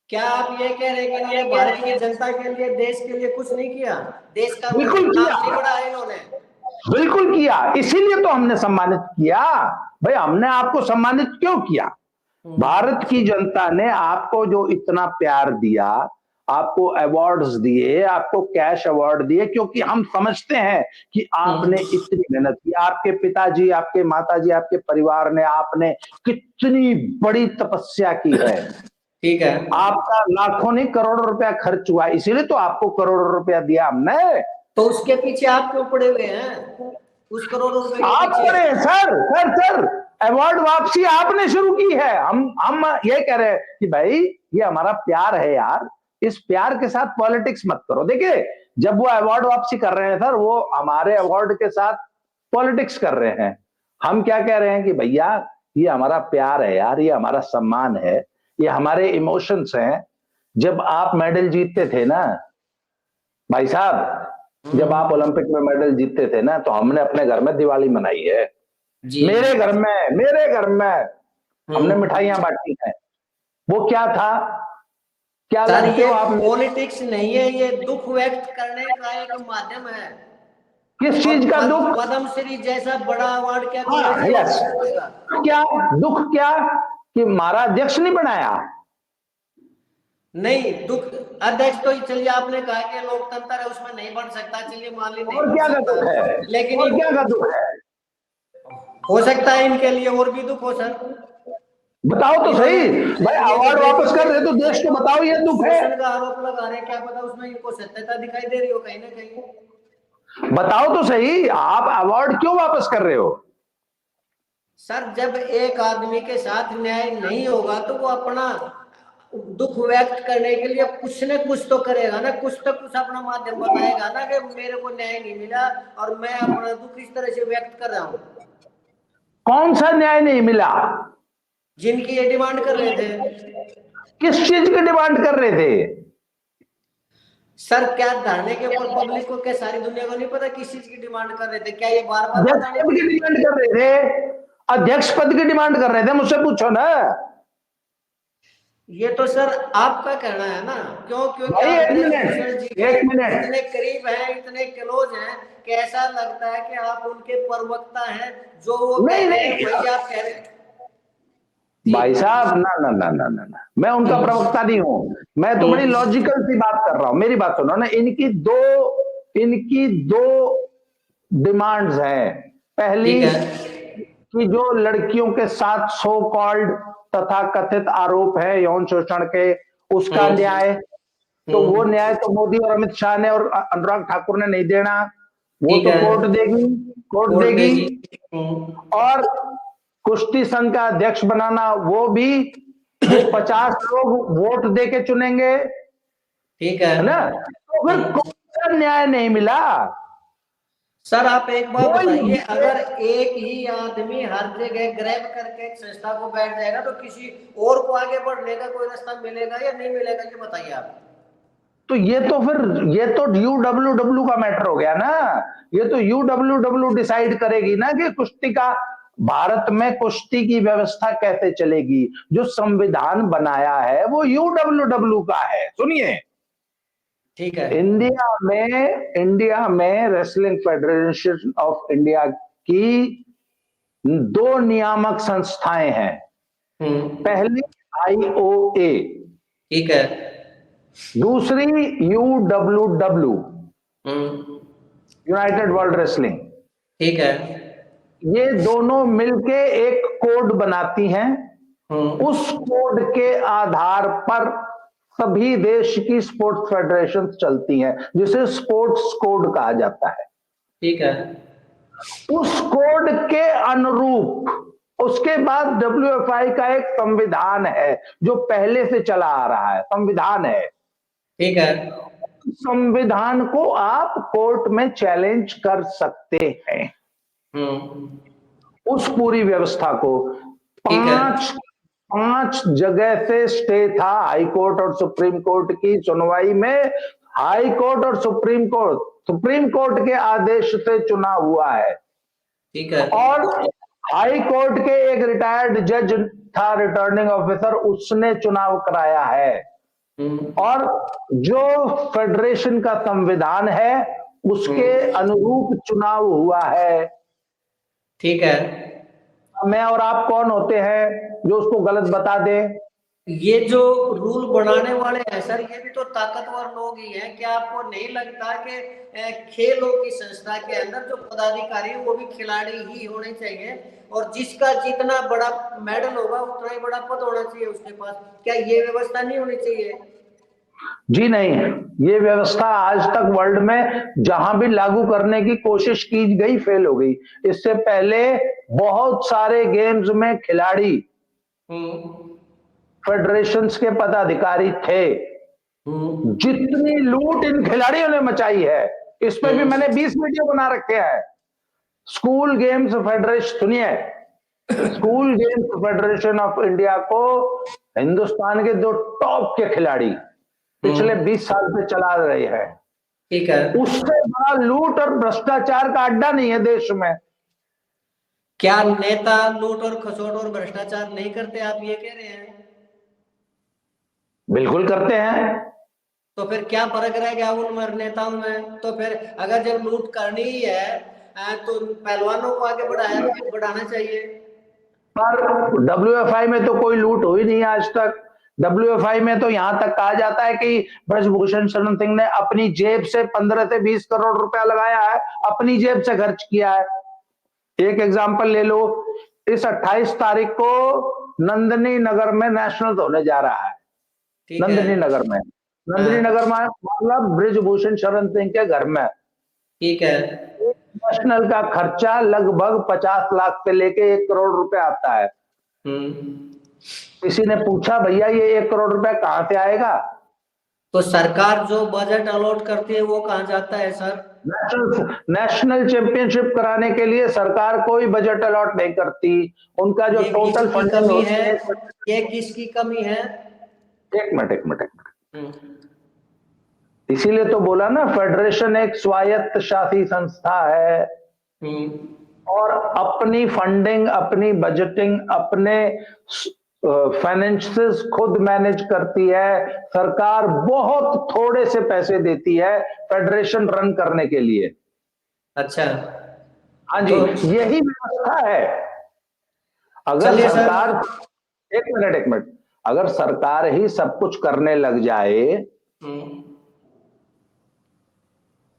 A: क्या आप ये कह रहे हैं कि इन्होंने भारत की जनता के लिए, देश के लिए कुछ नहीं किया? देश का
B: बिल्कुल
A: नाम
B: किया,
A: नहीं बढ़ाया इन्होंने?
B: बिल्कुल किया, इसीलिए तो हमने सम्मानित किया। भाई हमने आपको सम्मानित क्यों किया? भारत की जनता ने आपको जो इतना प्यार दिया, आपको अवार्ड्स दिए, आपको कैश अवार्ड दिए, क्योंकि हम समझते हैं कि आपने इतनी मेहनत की, आपके पिताजी, आपके माताजी, आपके परिवार ने, आपने कितनी बड़ी तपस्या की है।
A: ठीक है।
B: आपका लाखों नहीं करोड़ों रुपया खर्च हुआ, इसीलिए तो आपको करोड़ों रुपया दिया हमने।
A: तो उसके पीछे आप क्यों पड़े हुए हैं? उस करोड़ों रुपए के
B: आप
A: पीछे?
B: करे सर, अवार्ड वापसी आपने शुरू की है। हम ये कह रहे हैं कि भाई ये हमारा प्यार है यार, इस प्यार के साथ पॉलिटिक्स मत करो। देखिए जब वो अवार्ड वापसी कर रहे हैं सर, वो हमारे अवार्ड के साथ पॉलिटिक्स कर रहे हैं। हम क्या कह रहे हैं कि भैया ये हमारा प्यार है यार, ये हमारा सम्मान है, ये हमारे इमोशंस हैं। जब आप मेडल जीतते थे ना भाई साहब, जब आप ओलंपिक में मेडल जीतते थे ना, तो हमने अपने घर में दिवाली मनाई है।
A: जी।
B: मेरे घर में हमने
A: हम्म।
B: मिठाइयां बांटी हैं। वो क्या था? क्या
A: सर
B: लगते
A: ये
B: हो आप?
A: पॉलिटिक्स नहीं है, ये दुख व्यक्त करने का एक माध्यम है।
B: किस
A: और
B: चीज का दुख?
A: पद्म श्री जैसा बड़ा अवार्ड क्या कोई
B: हाँ
A: ऐसे ही
B: यस,
A: ऑफर कर देगा?
B: क्या दुख? क्या कि हमारा अध्यक्ष नहीं बनाया?
A: नहीं, दुख अध्यक्ष तो चलिए आपने कहा कि लोकतंत्र है उसमें नहीं बन सकता, चलिए मान ली नहीं
B: और
A: बन
B: क्या का
A: सकता।
B: दुख है?
A: लेकिन
B: और क्या का दुख है?
A: हो सकता है इनके लिए और भी दुख हो सर।
B: बताओ तो
A: इन्होंने
B: सही भाई,
A: ये जो
B: अवार्ड वापस कर रहे तो देश को बताओ ये दुख है।
A: शोषण का आरोप लगा रहे हैं, क्या पता उसमें इनको सत्यता दिखाई दे रही हो कहीं ना कहीं।
B: बताओ तो सही, आप अवार्ड क्यों वापस कर रहे हो?
A: सर जब एक आदमी के साथ न्याय नहीं होगा तो वो अपना दुख व्यक्त करने के लिए कुछ न कुछ तो करेगा ना, कुछ तो कुछ अपना माध्यम बताएगा ना कि मेरे को न्याय नहीं मिला और मैं अपना दुख इस तरह से व्यक्त कर रहा हूँ।
B: कौन सा न्याय नहीं मिला?
A: जिनकी ये डिमांड कर रहे थे।
B: किस चीज की डिमांड कर रहे थे?
A: सर क्या धरने के ऊपर पब्लिक को, क्या सारी दुनिया को नहीं पता किस चीज की डिमांड कर रहे थे? क्या ये बार बार बतानी
B: जस्टिस की
A: पड़ेगी?
B: डिमांड कर रहे थे। अध्यक्ष पद की डिमांड कर रहे थे, मुझसे पूछो ना।
A: ये तो सर आपका कहना है ना, क्यों? क्योंकि
B: भाई
A: आप
B: एक
A: ब्रजभूषण जी
B: मिनट,
A: के
B: एक मिनट।
A: इतने करीब हैं, इतने क्लोज हैं कि ऐसा लगता है कि आप उनके प्रवक्ता हैं। जो वो कह
B: नहीं
A: रहे हैं
B: नहीं
A: वही आप कह रहे हैं जी।
B: भाई साहब, ना ना ना ना ना ना, मैं उनका प्रवक्ता नहीं हूं। मैं तो बड़ी
A: हम्म,
B: लॉजिकल सी बात कर रहा हूं, मेरी बात सुनो ना। इनकी दो डिमांड्स हैं। पहली,
A: ठीक है।
B: कि जो लड़कियों के साथ सो कॉल्ड तथा कथित आरोप है यौन शोषण के, उसका
A: हम्म,
B: न्याय, तो वो
A: हम्म,
B: न्याय तो मोदी और अमित शाह ने और अनुराग ठाकुर ने नहीं देना। वो
A: ठीक
B: तो
A: है।
B: कोर्ट देगी, कोर्ट
A: कोर्ट
B: देगी।
A: देगी। हम्म,
B: और कुश्ती संघ का अध्यक्ष बनाना, वो भी, वो 50 लोग वोट दे के चुनेंगे,
A: ठीक है।
B: है ना। तो फिर
A: हम्म।
B: कौन सा न्याय नहीं मिला?
A: सर आप एक बात
B: वो
A: बताइए,
B: ये
A: अगर एक ही आदमी हर जगह ग्रैब करके एक संस्था को बैठ जाएगा तो किसी और को आगे बढ़ने का कोई रास्ता मिलेगा या नहीं मिलेगा, ये बताइए आप।
B: तो ये तो फिर, ये तो यूडब्ल्यूडब्ल्यू का मैटर हो गया ना। ये तो यूडब्ल्यूडब्ल्यू डिसाइड करेगी ना कि कुश्ती का, भारत में कुश्ती की व्यवस्था कैसे चलेगी। जो संविधान बनाया है वो यूडब्ल्यूडब्ल्यू का है। सुनिए,
A: ठीक है।
B: इंडिया में रेसलिंग फेडरेशन ऑफ इंडिया की दो नियामक संस्थाएं हैं।
A: हम्म।
B: पहली आईओए,
A: ठीक है।
B: दूसरी यूडब्ल्यूडब्ल्यू,
A: हम्म।
B: United World Wrestling.
A: ठीक है।
B: ये दोनों मिलके एक कोड बनाती हैं।
A: हम्म।
B: उस कोड के आधार पर सभी देश की स्पोर्ट्स फेडरेशन चलती हैं, जिसे स्पोर्ट्स कोड कहा जाता है।
A: ठीक है।
B: उस कोड के अनुरूप उसके बाद डब्ल्यूएफआई का एक संविधान है जो पहले से चला आ रहा है, संविधान है।
A: ठीक है।
B: संविधान को आप कोर्ट में चैलेंज कर सकते हैं,
A: हम्म।
B: उस पूरी व्यवस्था को।
A: ठीक है।
B: पांच पांच जगह से स्टे था, हाई कोर्ट और सुप्रीम कोर्ट की सुनवाई में। हाई कोर्ट और सुप्रीम कोर्ट के आदेश से चुना हुआ है।
A: ठीक है।
B: और हाई कोर्ट के एक रिटायर्ड जज था, रिटर्निंग ऑफिसर, उसने चुनाव कराया है।
A: हम्म।
B: और जो फेडरेशन का संविधान है उसके
A: हम्म।
B: अनुरूप चुनाव हुआ है।
A: ठीक है।
B: मैं और आप कौन होते हैं जो उसको गलत बता दे?
A: ये जो रूल बनाने वाले हैं सर, ये भी तो ताकतवर लोग ही हैं। क्या आपको नहीं लगता कि खेलों की संस्था के अंदर जो पदाधिकारी है वो भी खिलाड़ी ही होने चाहिए, और जिसका जितना बड़ा मेडल होगा उतना ही बड़ा पद होना चाहिए उसके पास? क्या ये व्यवस्था नहीं होनी चाहिए?
B: जी नहीं, ये व्यवस्था आज तक वर्ल्ड में जहां भी लागू करने की कोशिश की गई, फेल हो गई। इससे पहले बहुत सारे गेम्स में खिलाड़ी
A: हम्म।
B: फेडरेशंस के पदाधिकारी थे।
A: हम्म।
B: जितनी लूट इन खिलाड़ियों ने मचाई है, इस पे भी
A: हम्म।
B: मैंने 20 वीडियो बना रखे हैं। स्कूल गेम्स फेडरेशन, सुनिए, school games federation of India को हिंदुस्तान के दो टॉप के खिलाड़ी पिछले
A: हम्म।
B: 20 साल से चला रहे हैं।
A: ठीक है।
B: उससे बड़ा लूट और भ्रष्टाचार का अड्डा नहीं है देश में।
A: क्या नेता लूट और खसोट और भ्रष्टाचार नहीं करते, आप ये कह रहे हैं?
B: बिल्कुल करते हैं।
A: तो फिर क्या फर्क रह गया उन नेताओं में? तो फिर अगर जब लूट करनी ही है तो पहलवानों को आगे बढ़ाना चाहिए।
B: पर डब्ल्यूएफआई में तो कोई लूट हुई नहीं आज तक। डब्ल्यूएफआई में तो यहां तक कहा जाता है कि ब्रजभूषण शरण सिंह ने अपनी जेब से 15 से 20 करोड़ रुपया लगाया है, अपनी जेब से खर्च किया है। एक एग्जांपल ले लो, इस 28 तारीख को नंदनी नगर में नेशनल होने जा रहा है।
A: ठीक है।
B: नंदनी नगर में, नंदनी
A: हाँ।
B: नगर में मतलब ब्रिजभूषण शरण सिंह के घर में।
A: ठीक है।
B: नेशनल का खर्चा लगभग 50 लाख से लेके 1 करोड़ रुपए आता है।
A: हम्म।
B: किसी ने पूछा भैया ये 1 करोड़ रुपए कहां से आएगा?
A: तो सरकार जो बजट अलॉट करती है वो कहाँ जाता है सर?
B: नेशनल चैंपियनशिप कराने के लिए सरकार कोई बजट अलॉट नहीं करती। उनका जो
A: ये
B: टोटल
A: किसकी
B: फंडिंग
A: कमी है?
B: होती है,
A: ये किसकी कमी है?
B: एक मिनट एक मिनट एक मिनट,
A: हम्म।
B: इसीलिए तो बोला ना, फेडरेशन एक स्वायत्त शासी संस्था है।
A: हम्म।
B: और अपनी फंडिंग, अपनी बजटिंग, अपने फाइनेंसेस खुद मैनेज करती है। सरकार बहुत थोड़े से पैसे देती है फेडरेशन रन करने के लिए।
A: अच्छा।
B: हाँ जी,
A: तो
B: यही व्यवस्था है। अगर
A: चलिए सर।
B: सरकार, एक मिनट, अगर सरकार ही सब कुछ करने लग जाए
A: हम्म।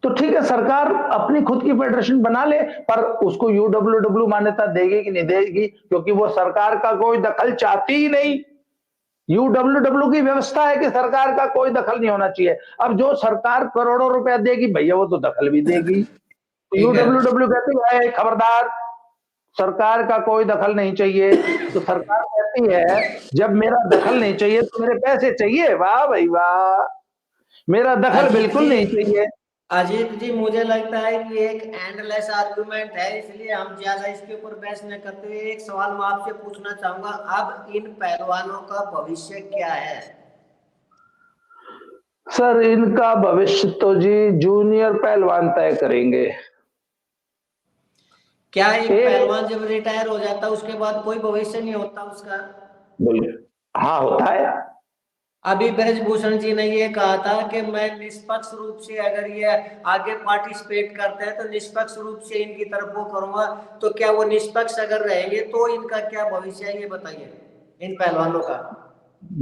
B: तो ठीक है, सरकार अपनी खुद की फेडरेशन बना ले, पर उसको यूडब्ल्यूडब्ल्यू मान्यता देगी कि नहीं देगी, क्योंकि वो सरकार का कोई दखल चाहती ही नहीं। यूडब्ल्यूडब्ल्यू की व्यवस्था है कि सरकार का कोई दखल नहीं होना चाहिए। अब जो सरकार करोड़ों रुपया देगी भैया, वो तो दखल भी देगी। तो
A: ठीक है।
B: यूडब्ल्यूडब्ल्यू कहती है खबरदार, सरकार का कोई दखल नहीं चाहिए। तो सरकार कहती है जब मेरा दखल नहीं चाहिए तो मेरे पैसे चाहिए। वाह भाई वाह, मेरा दखल
A: अजीत
B: बिल्कुल
A: जी,
B: नहीं चाहिए।
A: अजीत जी, मुझे लगता है कि ये एक एंडलेस आर्गुमेंट है, इसलिए हम ज्यादा इसके ऊपर बहस न करते हुए एक सवाल मैं आपसे पूछना चाहूंगा। अब इन पहलवानों का भविष्य क्या है?
B: सर, इनका भविष्य तो जी जूनियर पहलवान तय करेंगे।
A: क्या एक
B: एक,
A: पहलवान जब रिटायर हो जाता है उसके बाद कोई भविष्य नहीं होता उसका?
B: बोलिए। हाँ, होता है।
A: अभी ब्रजभूषण जी ने ये कहा था कि मैं निष्पक्ष रूप से, अगर ये आगे पार्टिसिपेट करते हैं तो निष्पक्ष रूप से इनकी तरफ वो करूंगा। तो क्या वो निष्पक्ष अगर रहेंगे तो इनका क्या भविष्य है, ये बताइए इन पहलवानों का।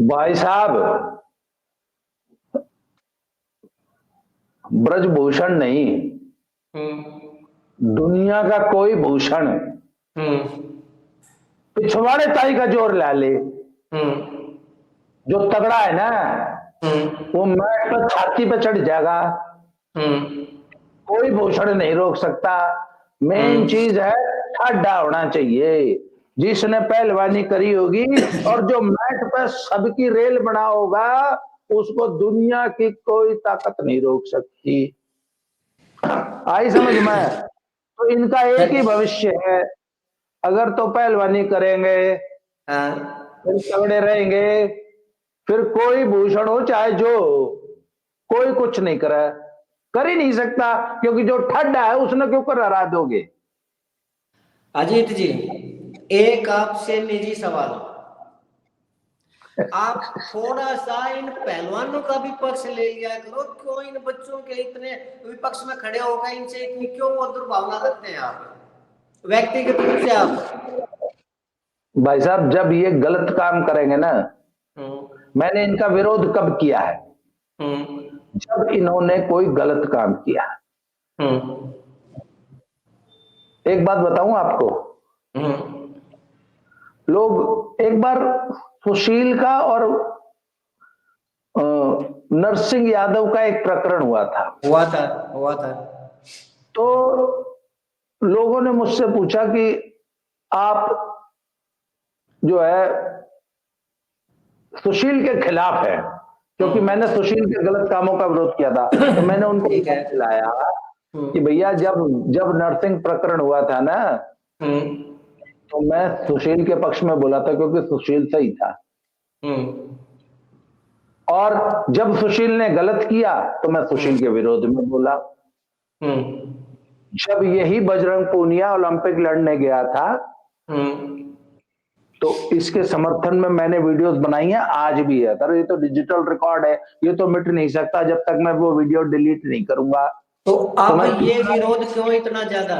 B: भाई साहब, ब्रजभूषण नहीं,
A: हम्म।
B: दुनिया का कोई भूषण
A: हम्म।
B: पिछवाड़े ताई का जोर ला ले,
A: हम्म।
B: जो तगड़ा है ना,
A: हम्म।
B: वो मैट पर छाती पे चढ़ जाएगा।
A: हम्म।
B: कोई भूषण नहीं रोक सकता। मेन
A: हम्म।
B: चीज है ठाडा होना चाहिए। जिसने पहलवानी करी होगी और जो मैट पर सबकी रेल बना होगा, उसको दुनिया की कोई ताकत नहीं रोक सकती। आई समझ में? तो इनका एक ही भविष्य है। अगर तो पहलवानी करेंगे,
A: हाँ।
B: फिर तगड़े रहेंगे, फिर कोई भूषण हो चाहे जो हो, कोई कुछ नहीं करे, कर ही नहीं सकता, क्योंकि जो ठड्डा है उसने क्यों कर हरा दोगे।
A: अजीत जी, एक आपसे निजी सवाल। आप थोड़ा सा इन पहलवानों का भी पक्ष ले लिया करो। क्यों इन बच्चों के इतने विपक्ष में खड़े होकर इनसे इतनी क्यों वो दुर्भावना रखते हैं आप व्यक्तिगत रूप से आप?
B: भाई साहब, जब ये गलत काम करेंगे ना,
A: हम्म।
B: मैंने इनका विरोध कब किया है?
A: हम्म।
B: जब इन्होंने कोई गलत काम किया।
A: हम्म।
B: एक बात बताऊं आपको,
A: हम्म।
B: लोग एक बार सुशील का और नरसिंह यादव का एक प्रकरण हुआ था।
A: हुआ था। हुआ था।
B: तो लोगों ने मुझसे पूछा कि आप जो है सुशील के खिलाफ है, क्योंकि मैंने
A: हम्म।
B: सुशील के गलत कामों का विरोध किया था। तो मैंने उनको
A: ठीक है।
B: याद दिलाया कि
A: हम्म।
B: भैया, जब जब नरसिंह प्रकरण हुआ था ना,
A: हम्म।
B: तो मैं सुशील के पक्ष में बोला था, क्योंकि सुशील सही था।
A: हम्म।
B: और जब सुशील ने गलत किया तो मैं सुशील के
A: हम्म।
B: विरोध में बोला।
A: हम्म।
B: जब यही बजरंग पूनिया ओलंपिक लड़ने गया था,
A: हम्म।
B: तो इसके समर्थन में मैंने वीडियोस बनाई हैं, आज भी है। तर ये तो डिजिटल रिकॉर्ड है, ये तो मिट नहीं सकता जब तक मैं वो वीडियो डिलीट नहीं करूंगा।
A: तो
B: तो
A: अब
B: मैं
A: ये विरोध क्यों इतना ज्यादा?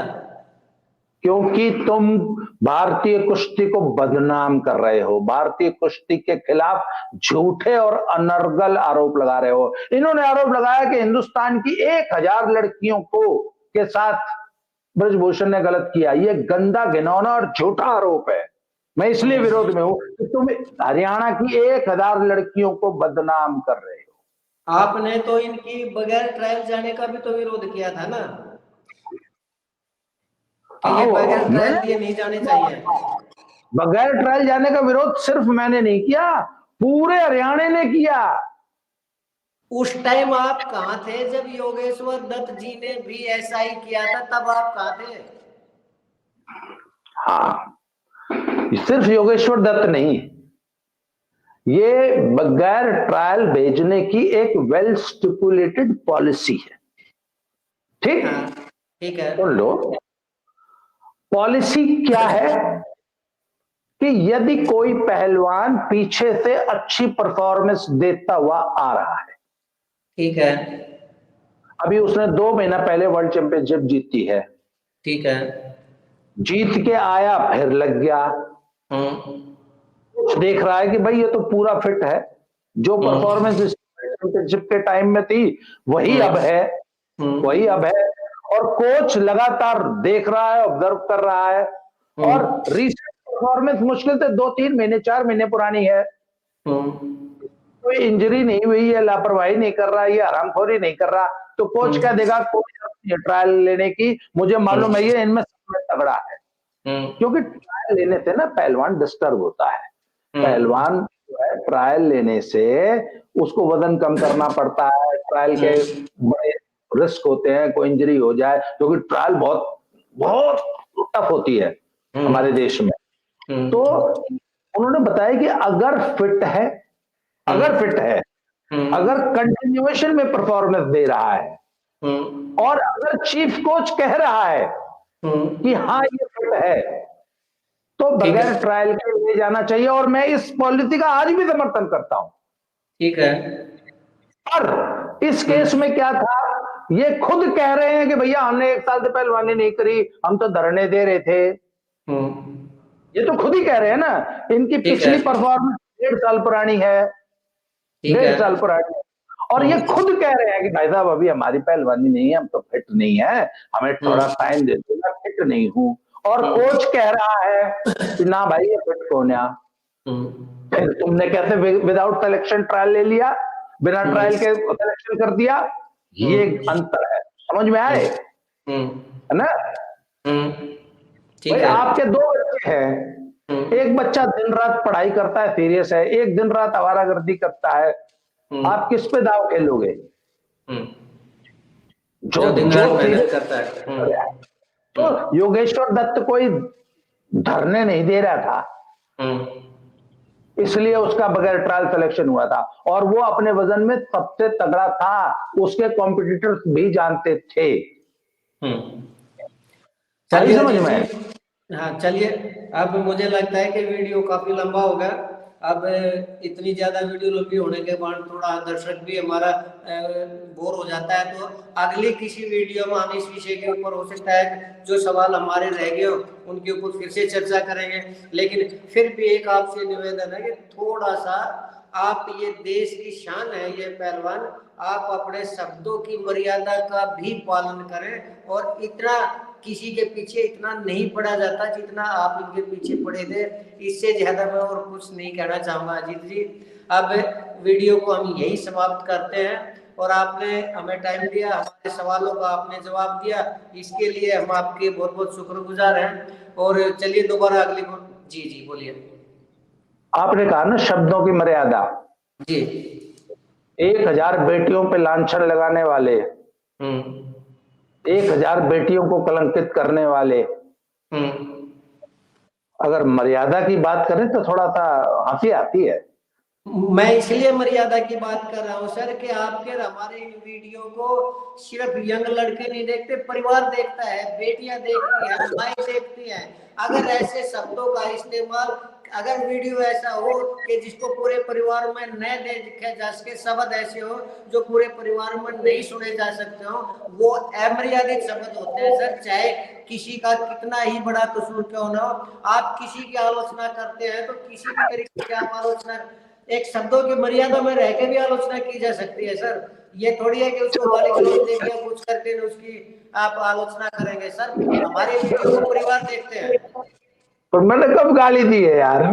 B: क्योंकि तुम भारतीय कुश्ती को बदनाम कर रहे हो, भारतीय कुश्ती के खिलाफ झूठे और अनर्गल आरोप लगा रहे हो। इन्होंने आरोप लगाया कि हिंदुस्तान की 1000 लड़कियों को के साथ ब्रजभूषण ने गलत किया। ये गंदा, घिनौना और झूठा आरोप है। मैं इसलिए विरोध में हूं कि तुम हरियाणा की 1000 लड़कियों को बदनाम कर रहे हो।
A: आपने तो इनकी बगैर ट्रायल जाने का भी तो विरोध किया था ना, कि ये बगैर
B: आओ,
A: ट्रायल
B: मैंने
A: दिए नहीं जाने चाहिए।
B: बगैर ट्रायल जाने का विरोध सिर्फ मैंने नहीं किया, पूरे हरियाणा ने किया।
A: उस टाइम आप कहाँ थे जब योगेश्वर दत्त जी ने भी ऐसा ही किया था? तब आप कहाँ थे?
B: हाँ, सिर्फ योगेश्वर दत्त नहीं, ये बगैर ट्रायल भेजने की एक वेल स्टिपुलेटेड पॉलिसी है। ठीक,
A: हाँ। ठीक है।
B: सुन लो। पॉलिसी क्या है कि यदि कोई पहलवान पीछे से अच्छी परफॉर्मेंस देता हुआ आ रहा है,
A: ठीक है,
B: अभी उसने 2 महीना पहले वर्ल्ड चैंपियनशिप जीती है,
A: ठीक है।
B: जीत के आया फिर लग गया, देख रहा है कि भाई ये तो पूरा फिट है, जो परफॉर्मेंस चैंपियनशिप के टाइम में थी वही अब है, वही अब है। और कोच लगातार देख रहा है, ऑब्जर्व कर रहा है, और रिसेंट परफॉर्मेंस मुश्किल से 2-3 महीने 4 महीने पुरानी है, कोई इंजरी नहीं हुई है, लापरवाही नहीं कर रहा है, ये हरामखोरी नहीं कर रहा, तो कोच क्या देगा, कोई ट्रायल लेने की, मुझे मालूम है ये इनमें सब में तगड़ा है। क्योंकि ट्रायल लेने से ना पहलवान डिस्टर्ब होता है, पहलवान जो है ट्रायल लेने से उसको वजन कम करना पड़ता है, ट्रायल के बड़े रिस्क होते हैं, कोई इंजरी हो जाए, क्योंकि ट्रायल बहुत बहुत टफ होती है हमारे देश में। तो उन्होंने बताया कि अगर फिट है, अगर कंटिन्यूएशन में परफॉर्मेंस दे रहा है, और अगर चीफ कोच कह रहा है कि हाँ ये फिट है, तो बगैर ट्रायल के ले जाना चाहिए, और मैं इस पॉलिसी का आज भी समर्थन करता हूं।
A: ठीक है।
B: पर इस केस में क्या था, ये खुद कह रहे हैं कि भैया हमने 1 साल से पहलवानी नहीं करी, हम तो धरने दे रहे थे, ये तो खुद ही कह रहे हैं ना, इनकी पिछली परफॉर्मेंस 1.5 साल पुरानी है, 1.5 साल पुरानी, और ये खुद कह रहे हैं कि भाई साहब अभी हमारी पहलवानी नहीं है, हम तो फिट नहीं है, हमें थोड़ा टाइम दे दो, मैं फिट नहीं हूं। और कोच कह रहा है कि ना भाई ये फिट कौन है, फिर तुमने कैसे विदाउट सिलेक्शन ट्रायल ले लिया, बिना ट्रायल के सिलेक्शन कर दिया, ये अंतर है, समझ में आए, है ना। भाई आपके 2 बच्चे हैं, एक बच्चा दिन रात पढ़ाई करता है, सीरियस है, एक दिन रात आवारागर्दी करता है, आप किस पे दाव खेलोगे, जो
A: दिन रात मेहनत
B: सीरियस
A: करता है।
B: तो योगेश्वर दत्त कोई धरने नहीं दे रहा था, इसलिए उसका बगैर ट्रायल सिलेक्शन हुआ था, और वो अपने वजन में सबसे तगड़ा था, उसके कॉम्पिटिटर्स भी जानते थे।
A: चलिए
B: समझ में,
A: हाँ चलिए, अब मुझे लगता है कि वीडियो काफी लंबा हो गया, अब इतनी ज्यादा वीडियो लंबी होने के बाद थोड़ा दर्शक भी हमारा बोर हो जाता है, तो अगली किसी वीडियो में हम इस विषय के ऊपर हो सकता है जो सवाल हमारे रह गए हो उनके ऊपर फिर से चर्चा करेंगे। लेकिन फिर भी एक आपसे निवेदन है कि थोड़ा सा आप, ये देश की शान है ये पहलवान, आप अपने शब्दों की मर्यादा का भी पालन करें, और इतना किसी के पीछे इतना नहीं पड़ा जाता जितना आप इनके पीछे पड़े थे। इससे ज्यादा मैं और कुछ नहीं कहना चाहूंगा अजीत जी। अब वीडियो को हम यही समाप्त करते हैं, और आपने हमें टाइम दिया, हमारे सवालों का आपने जवाब दिया, इसके लिए हम आपके बहुत बहुत शुक्रगुजार हैं। और चलिए दोबारा अगली जी जी बोलिए।
B: आपने कहा ना शब्दों की मर्यादा,
A: जी
B: 1000 बेटियों पे लांछन लगाने वाले, 1000 बेटियों को कलंकित करने वाले, अगर मर्यादा की बात करें तो थोड़ा सा हंसी आती है।
A: मैं इसलिए मर्यादा की बात कर रहा हूँ सर कि आपके हमारे इन वीडियो को सिर्फ यंग लड़के नहीं देखते, परिवार देखता है, बेटियां देखती हैं, माएँ देखती हैं। अगर ऐसे शब्दों का इस्तेमाल, अगर वीडियो ऐसा हो कि जिसको पूरे परिवार में न देखे जा सके, शब्द ऐसे हो जो पूरे परिवार में नहीं सुने जा सकते हो, वो अमर्यादित शब्द होते हैं सर, चाहे किसी का कितना ही बड़ा कसूर क्यों ना हो। आप किसी की आलोचना करते हैं तो किसी भी तरीके की आप आलोचना, एक शब्दों की मर्यादा में रह के भी आलोचना की जा सकती है सर। ये थोड़ी है कि उसको गाली गलौज दे दिया कुछ करके उसकी आप आलोचना करेंगे सर। हमारे वीडियो को परिवार देखते हैं।
B: पर मैंने कब गाली दी है यार,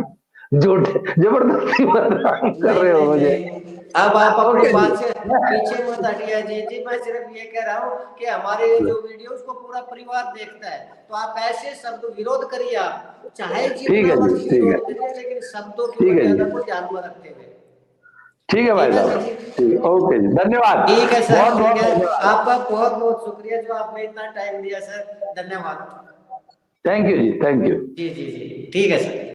B: झूठ जबरदस्ती बदनाम कर
A: नहीं
B: रहे हो
A: नहीं
B: मुझे।
A: नहीं, अब आप अपनी बात से पीछे मत हटिए जी जी। मैं सिर्फ ये कह रहा हूँ कि हमारे जो वीडियो उसको पूरा परिवार देखता है, तो आप ऐसे शब्द विरोध करिए, आप चाहे
B: ठीक
A: जितना
B: है जी,
A: मर्जी
B: ठीक है,
A: विरोध करिए, लेकिन शब्दों की
B: ठीक है
A: मर्यादा
B: जी,
A: को ध्यान में रखते हुए।
B: ठीक है भाई
A: ठीक है
B: साहब,
A: जी।
B: ठीक है, ओके जी, धन्यवाद,
A: ठीक है सर,
B: बहुत
A: ठीक
B: बहुत
A: है,
B: धन्यवाद,
A: आपका बहुत बहुत शुक्रिया जो आपने इतना टाइम दिया सर, धन्यवाद।
B: थैंक यू जी, थैंक यू।
A: जी जी जी ठीक है सर।